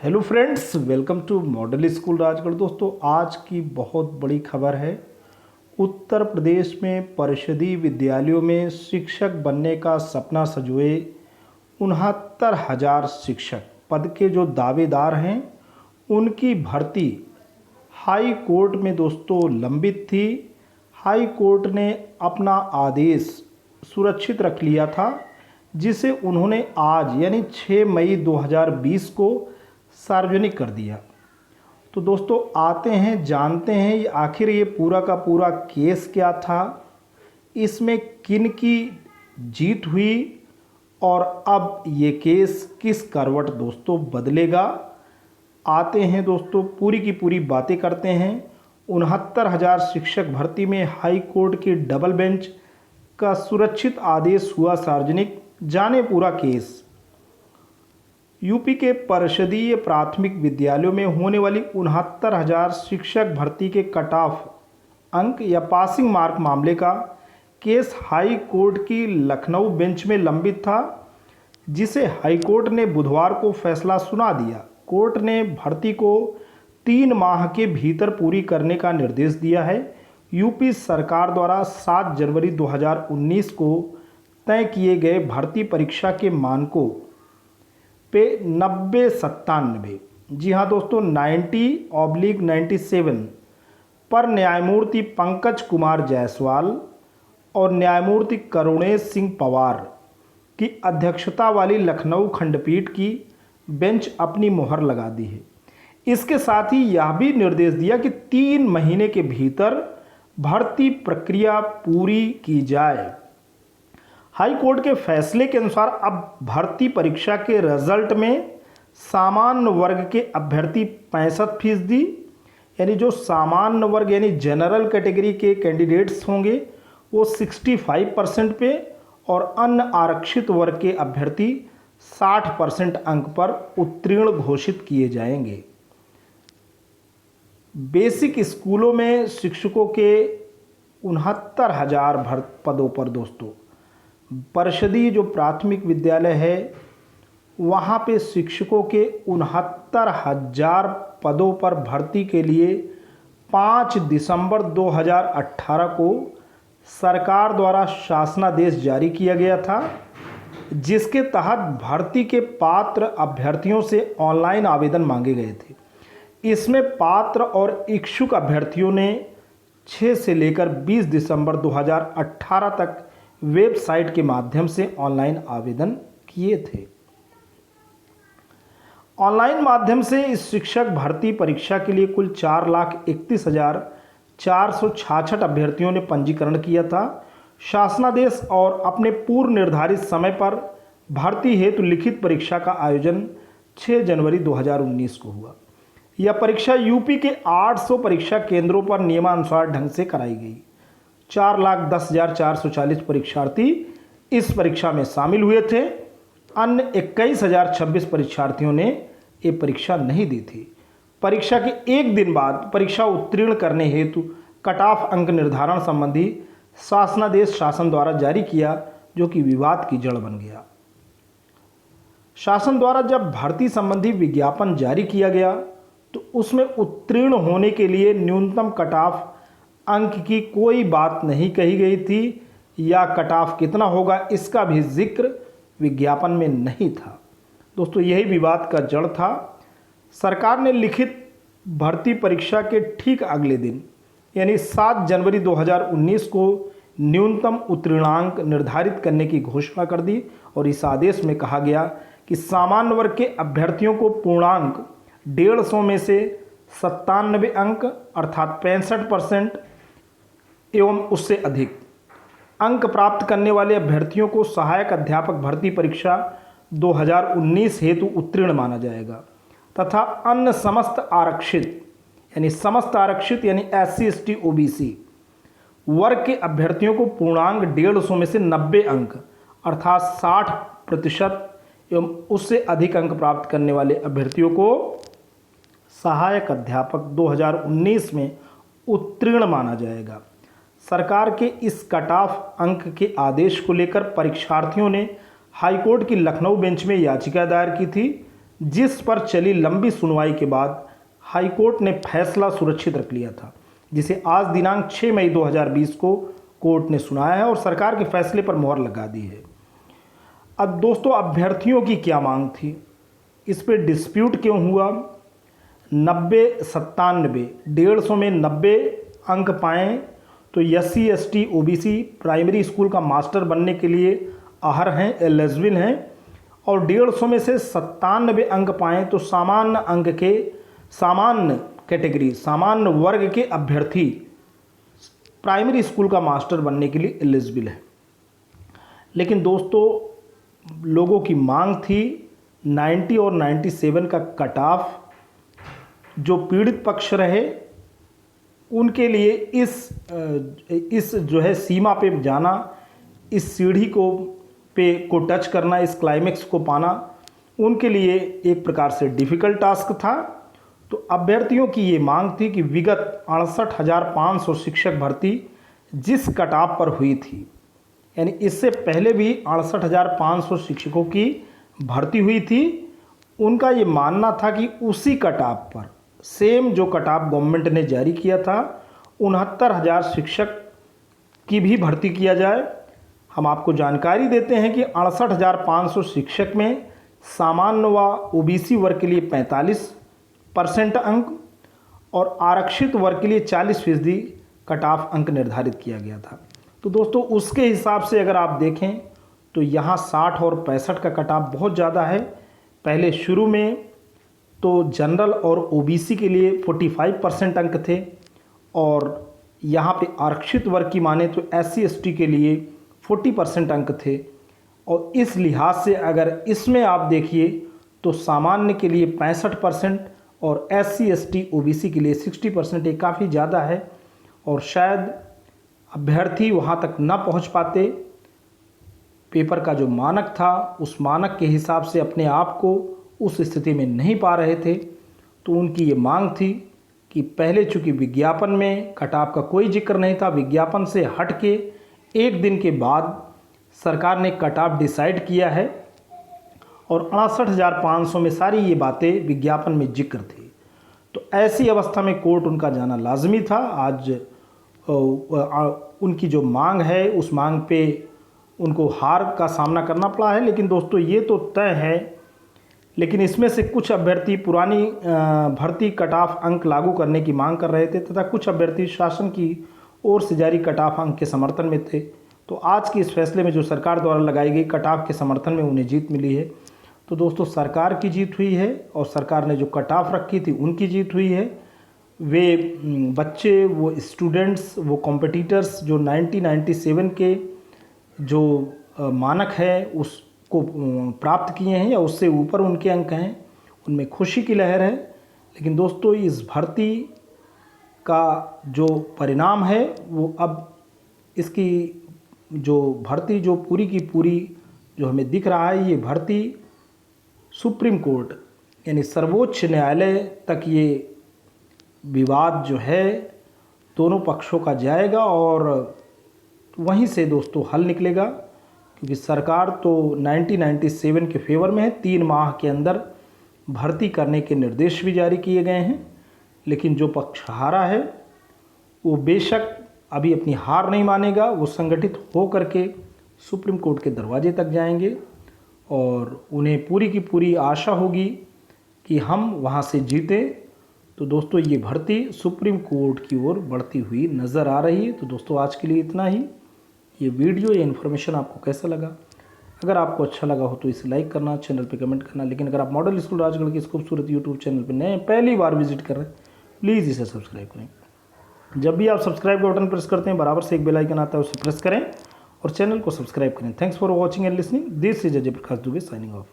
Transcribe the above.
Hello friends, welcome to model school Rajgarh. दोस्तों, आज की बहुत बड़ी खबर है। उत्तर प्रदेश में परिषदीय विद्यालयों में शिक्षक बनने का सपना संजोए 69,000 शिक्षक पद के जो दावेदार हैं उनकी भर्ती हाई कोर्ट में दोस्तों लंबित थी। हाई कोर्ट ने अपना आदेश सुरक्षित रख लिया था, जिसे उन्होंने आज यानी 6 मई 2020 को सार्वजनिक कर दिया। तो दोस्तों आते हैं, जानते हैं ये आखिर ये पूरा का पूरा केस क्या था, इसमें किन की जीत हुई और अब ये केस किस करवट दोस्तों बदलेगा। आते हैं दोस्तों, पूरी की पूरी बातें करते हैं। 69,000 शिक्षक भर्ती में हाई कोर्ट की डबल बेंच का सुरक्षित आदेश हुआ सार्वजनिक। जाने पूरा केस। यूपी के परिषदीय प्राथमिक विद्यालयों में होने वाली 69,000 शिक्षक भर्ती के कट ऑफ अंक या पासिंग मार्क मामले का केस हाई कोर्ट की लखनऊ बेंच में लंबित था, जिसे हाई कोर्ट ने बुधवार को फैसला सुना दिया। कोर्ट ने भर्ती को 3 माह के भीतर पूरी करने का निर्देश दिया है। यूपी सरकार द्वारा 7 जनवरी 2019 को तय किए गए भर्ती परीक्षा के मानकों पे 90-97, जी हाँ दोस्तों 90/97 पर न्यायमूर्ति पंकज कुमार जायसवाल और न्यायमूर्ति करुणेश सिंह पवार की अध्यक्षता वाली लखनऊ खंडपीठ की बेंच अपनी मुहर लगा दी है। इसके साथ ही यह भी निर्देश दिया कि 3 महीने के भीतर भर्ती प्रक्रिया पूरी की जाए। हाई कोर्ट के फैसले के अनुसार अब भर्ती परीक्षा के रिजल्ट में सामान्य वर्ग के अभ्यर्थी 65%, यानी जो सामान्य वर्ग यानी जनरल कैटेगरी के कैंडिडेट्स होंगे वो 65% पे और अन्य आरक्षित वर्ग के अभ्यर्थी 60% अंक पर उत्तीर्ण घोषित किए जाएंगे। बेसिक स्कूलों में शिक्षकों के 69,000 पदों पर दोस्तों परिषदीय जो प्राथमिक विद्यालय है वहाँ पे शिक्षकों के 69,000 पदों पर भर्ती के लिए 5 दिसंबर 2018 को सरकार द्वारा शासनादेश जारी किया गया था, जिसके तहत भर्ती के पात्र अभ्यर्थियों से ऑनलाइन आवेदन मांगे गए थे। इसमें पात्र और इच्छुक अभ्यर्थियों ने 6 से लेकर 20 दिसंबर 2018 तक वेबसाइट के माध्यम से ऑनलाइन आवेदन किए थे। ऑनलाइन माध्यम से इस शिक्षक भर्ती परीक्षा के लिए कुल 4,31,466 अभ्यर्थियों ने पंजीकरण किया था। शासनादेश और अपने पूर्व निर्धारित समय पर भर्ती हेतु लिखित परीक्षा का आयोजन 6 जनवरी 2019 को हुआ। यह परीक्षा यूपी के 800 परीक्षा केंद्रों पर नियमानुसार ढंग से कराई गई। 4,10,440 परीक्षार्थी इस परीक्षा में शामिल हुए थे। अन्य 21,026 परीक्षार्थियों ने ये परीक्षा नहीं दी थी। परीक्षा के एक दिन बाद परीक्षा उत्तीर्ण करने हेतु कट ऑफ अंक निर्धारण संबंधी शासनादेश शासन द्वारा जारी किया, जो कि विवाद की जड़ बन गया। शासन द्वारा जब भर्ती संबंधी विज्ञापन जारी किया गया तो उसमें उत्तीर्ण होने के लिए न्यूनतम कट ऑफ अंक की कोई बात नहीं कही गई थी या कट ऑफ कितना होगा इसका भी जिक्र विज्ञापन में नहीं था। दोस्तों यही विवाद का जड़ था। सरकार ने लिखित भर्ती परीक्षा के ठीक अगले दिन यानी 7 जनवरी 2019 को न्यूनतम उत्तीर्णांक निर्धारित करने की घोषणा कर दी और इस आदेश में कहा गया कि सामान्य वर्ग के अभ्यर्थियों को पूर्णांक 150 में से 97 अंक अर्थात 65% एवं उससे अधिक अंक प्राप्त करने वाले अभ्यर्थियों को सहायक अध्यापक भर्ती परीक्षा 2019 हेतु उत्तीर्ण माना जाएगा तथा अन्य समस्त आरक्षित यानी SC ST OBC वर्ग के अभ्यर्थियों को पूर्णांक 150 में से 90 अंक अर्थात 60% एवं उससे अधिक अंक प्राप्त करने वाले अभ्यर्थियों को सहायक अध्यापक 2019 में उत्तीर्ण माना जाएगा। सरकार के इस कट ऑफ अंक के आदेश को लेकर परीक्षार्थियों ने हाईकोर्ट की लखनऊ बेंच में याचिका दायर की थी, जिस पर चली लंबी सुनवाई के बाद हाईकोर्ट ने फैसला सुरक्षित रख लिया था, जिसे आज दिनांक 6 मई 2020 को कोर्ट ने सुनाया है और सरकार के फैसले पर मुहर लगा दी है। अब दोस्तों, अभ्यर्थियों की क्या मांग थी, इस पे डिस्प्यूट क्यों हुआ? 90-97 150 में 90 अंक पाएँ तो SC ST OBC primary school का मास्टर बनने के लिए अहर हैं, एलिजिबल हैं, और 150 में से 97 अंक पाएँ तो सामान्य अंक के सामान्य कैटेगरी सामान्य वर्ग के अभ्यर्थी प्राइमरी स्कूल का मास्टर बनने के लिए एलिजिबल है। लेकिन दोस्तों, लोगों की मांग थी 90 और 97 का कट ऑफ, जो पीड़ित पक्ष रहे उनके लिए इस जो है सीमा पे जाना, इस सीढ़ी को टच करना, इस क्लाइमेक्स को पाना उनके लिए एक प्रकार से डिफ़िकल्ट टास्क था। तो अभ्यर्थियों की ये मांग थी कि विगत 68,500 शिक्षक भर्ती जिस कट ऑफ पर हुई थी, यानी इससे पहले भी 68,500 शिक्षकों की भर्ती हुई थी, उनका ये मानना था कि उसी कट ऑफ पर सेम जो कट ऑफ गवर्नमेंट ने जारी किया था 69,000 शिक्षक की भी भर्ती किया जाए। हम आपको जानकारी देते हैं कि 68,500 शिक्षक में सामान्य व OBC वर्ग के लिए 45% अंक और आरक्षित वर्ग के लिए 40% कट ऑफ अंक निर्धारित किया गया था। तो दोस्तों, उसके हिसाब से अगर आप देखें तो यहाँ 60 और 65 का कट ऑफ बहुत ज़्यादा है। पहले शुरू में तो जनरल और OBC के लिए 45% अंक थे और यहाँ पे आरक्षित वर्ग की माने तो SC ST के लिए 40% अंक थे। और इस लिहाज से अगर इसमें आप देखिए तो सामान्य के लिए 65% और SC ST OBC के लिए 60%, ये काफ़ी ज़्यादा है और शायद अभ्यर्थी वहाँ तक ना पहुँच पाते। पेपर का जो मानक था उस मानक के हिसाब से अपने आप को उस स्थिति में नहीं पा रहे थे। तो उनकी ये मांग थी कि पहले चूँकि विज्ञापन में कट ऑफ का कोई जिक्र नहीं था, विज्ञापन से हट के एक दिन के बाद सरकार ने कट ऑफ डिसाइड किया है और 68,500 में सारी ये बातें विज्ञापन में जिक्र थी। तो ऐसी अवस्था में कोर्ट उनका जाना लाजमी था। आज उनकी जो मांग है उस मांग पे उनको हार का सामना करना पड़ा है। लेकिन दोस्तों, ये तो तय है, लेकिन इसमें से कुछ अभ्यर्थी पुरानी भर्ती कट ऑफ अंक लागू करने की मांग कर रहे थे तथा कुछ अभ्यर्थी शासन की ओर से जारी कट ऑफ अंक के समर्थन में थे। तो आज के इस फैसले में जो सरकार द्वारा लगाई गई कट ऑफ के समर्थन में उन्हें जीत मिली है। तो दोस्तों, सरकार की जीत हुई है और सरकार ने जो कट ऑफ रखी थी उनकी जीत हुई है। वे बच्चे, वो स्टूडेंट्स, वो कॉम्पिटिटर्स जो 1997 के जो मानक है उसको प्राप्त किए हैं या उससे ऊपर उनके अंक हैं, उनमें खुशी की लहर है। लेकिन दोस्तों, इस भर्ती का जो परिणाम है वो अब इसकी जो भर्ती जो पूरी की पूरी जो हमें दिख रहा है, ये भर्ती सुप्रीम कोर्ट यानी सर्वोच्च न्यायालय तक ये विवाद जो है दोनों पक्षों का जाएगा और वहीं से दोस्तों हल निकलेगा। क्योंकि सरकार तो 1997 के फेवर में है, 3 माह के अंदर भर्ती करने के निर्देश भी जारी किए गए हैं। लेकिन जो पक्ष हारा है वो बेशक अभी अपनी हार नहीं मानेगा, वो संगठित हो करके सुप्रीम कोर्ट के दरवाजे तक जाएंगे और उन्हें पूरी की पूरी आशा होगी कि हम वहाँ से जीतें। तो दोस्तों, ये भर्ती सुप्रीम कोर्ट की ओर बढ़ती हुई नज़र आ रही है। तो दोस्तों, आज के लिए इतना ही। ये वीडियो या इन्फॉर्मेशन आपको कैसा लगा? अगर आपको अच्छा लगा हो तो इसे लाइक करना, चैनल पे कमेंट करना। लेकिन अगर आप मॉडल स्कूल राजगढ़ के इस खूबसूरत यूट्यूब चैनल पे नए पहली बार विजिट कर रहे हैं, प्लीज़ इसे सब्सक्राइब करें। जब भी आप सब्सक्राइब का बटन प्रेस करते हैं, बराबर से एक बेल आइकन आता है, उसे प्रेस करें और चैनल को सब्सक्राइब करें। Thanks for watching and listening. This is Ajay Prakash Dubey signing off.